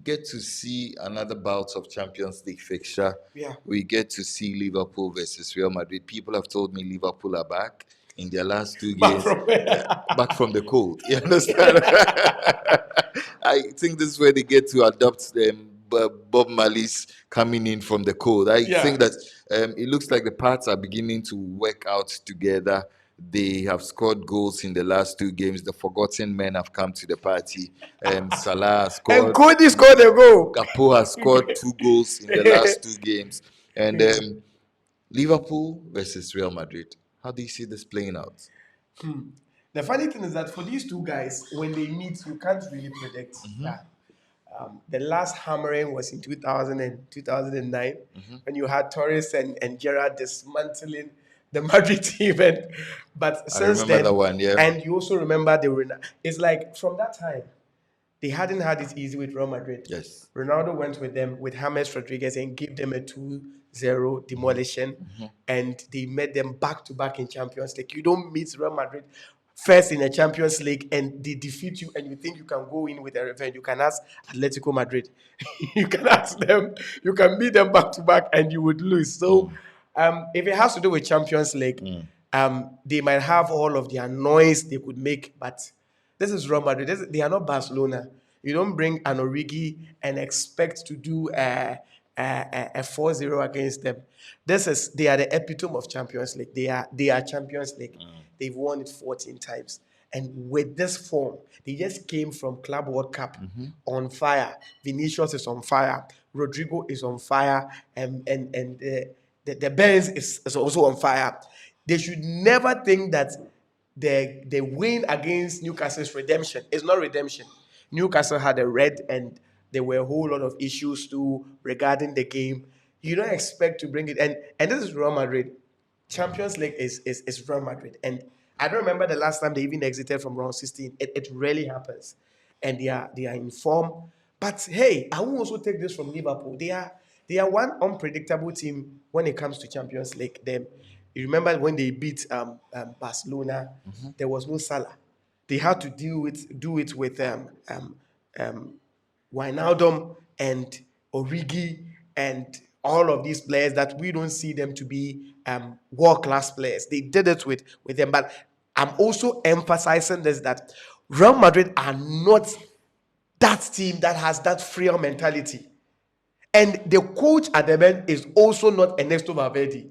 get to see another bout of Champions League fixture. Yeah. We get to see Liverpool versus Real Madrid. People have told me Liverpool are back in their last two Back games. from where? Back from the cold. You understand? I think this is where they get to adopt Bob Marley's coming in from the cold. I Yeah. think that it looks like the parts are beginning to work out together. They have scored goals in the last two games. The forgotten men have come to the party. Salah has And scored. Cody scored a goal. Gakpo has scored 2 goals in the last 2 games. And Liverpool versus Real Madrid. How do you see this playing out? The funny thing is that for these two guys, when they meet, you can't really predict that. The last hammering was in 2000 and 2009 when you had Torres and Gerrard dismantling the Madrid team. But since remember then, that one, yeah. and you also remember it's like from that time, they hadn't had it easy with Real Madrid. Yes. Ronaldo went with them with James Rodriguez and gave them a 2-0 demolition, and they met them back to back in Champions League. You don't meet Real Madrid first in a Champions League and they defeat you, and you think you can go in with a revenge. You can ask Atletico Madrid. You can ask them. You can meet them back to back, and you would lose. So, if it has to do with Champions League, they might have all of the noise they could make, but this is Real Madrid. They are not Barcelona. You don't bring an Origi and expect to do a 4-0 against them. They are the epitome of Champions League. They are Champions League. They've won it 14 times. And with this form, they just came from Club World Cup on fire. Vinicius is on fire. Rodrigo is on fire. And the Benz is also on fire. They should never think that the win against Newcastle's redemption is not redemption. Newcastle had a red, and there were a whole lot of issues too regarding the game. You don't expect to bring it, and this is Real Madrid. Champions League is Real Madrid, and I don't remember the last time they even exited from round 16. It rarely happens, and they are in form. But hey, I will also take this from Liverpool. They are one unpredictable team when it comes to Champions League. You remember when they beat Barcelona, there was no Salah. They had to do it with Wijnaldum and Origi and all of these players that we don't see them to be world-class players. They did it with them. But I'm also emphasizing this, that Real Madrid are not that team that has that frail mentality. And the coach at the end is also not Ernesto Valverde.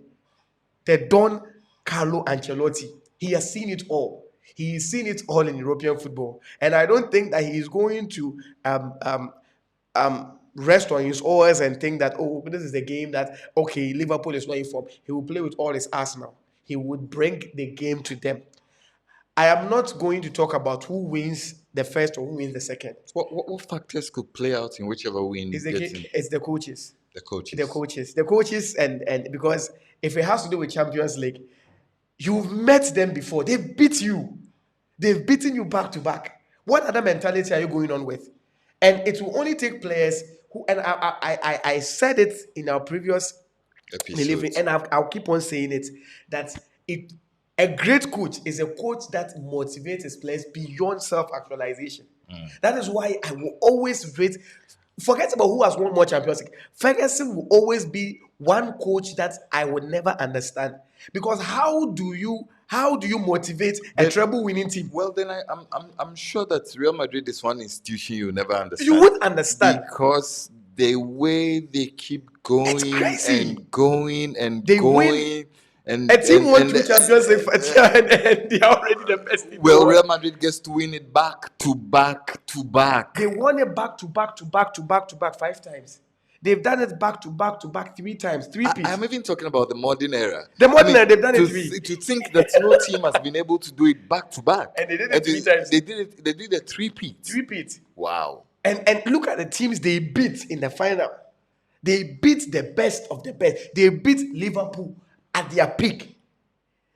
The Don Carlo Ancelotti. He has seen it all. He's seen it all in European football. And I don't think that he is going to rest on his oars and think that, oh, this is the game that, okay, Liverpool is not in form. He will play with all his Arsenal. He would bring the game to them. I am not going to talk about who wins the first or who wins the second. What factors could play out in whichever win? It's the coaches. The coaches. The coaches, and because if it has to do with Champions League, you've met them before. They beat you. They've beaten you back to back. What other mentality are you going on with? And it will only take players who, and I said it in our previous delivery, and I'll keep on saying it, that a great coach is a coach that motivates his players beyond self-actualization. That is why I will always rate, forget about who has won more Champions League. Ferguson will always be one coach that I would never understand. Because how do you motivate a treble-winning team? Well, then I'm sure that Real Madrid is one institution you never understand. You would understand because the way they keep going and going and they going. Win. And a team won 2 Champions League and they are already the best team. Well, Real Madrid gets to win it back to back to back. They won it back to back to back to back to back 5 times. They've done it back to back to back 3 times. 3 pieces. I'm even talking about the modern era. The modern era, they've done it 3. To think that no team has been able to do it back to back. And they did it 3 times. They did a 3-peat. 3-peat. Wow. And look at the teams they beat in the final. They beat the best of the best. They beat Liverpool at their peak.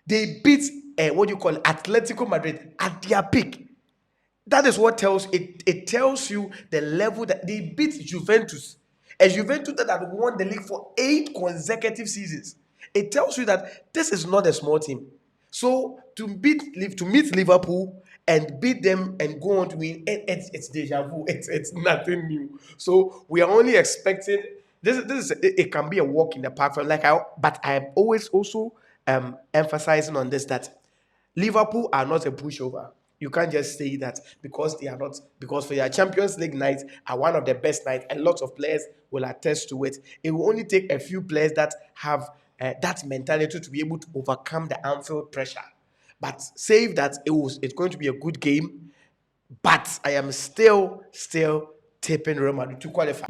They beat Atletico Madrid at their peak. That is what tells it. It tells you the level that they beat Juventus. A Juventus that had won the league for 8 consecutive seasons. It tells you that this is not a small team. So to meet Liverpool and beat them and go on to win, it's deja vu. It's nothing new. So we are only expecting it can be a walk in the park for but I am always also emphasizing on this that Liverpool are not a pushover. You can't just say that because they are not, because for their Champions League nights are one of the best nights, and lots of players will attest to it. It will only take a few players that have that mentality to be able to overcome the Anfield pressure. But save that it's going to be a good game. But I am still tipping Real Madrid to qualify.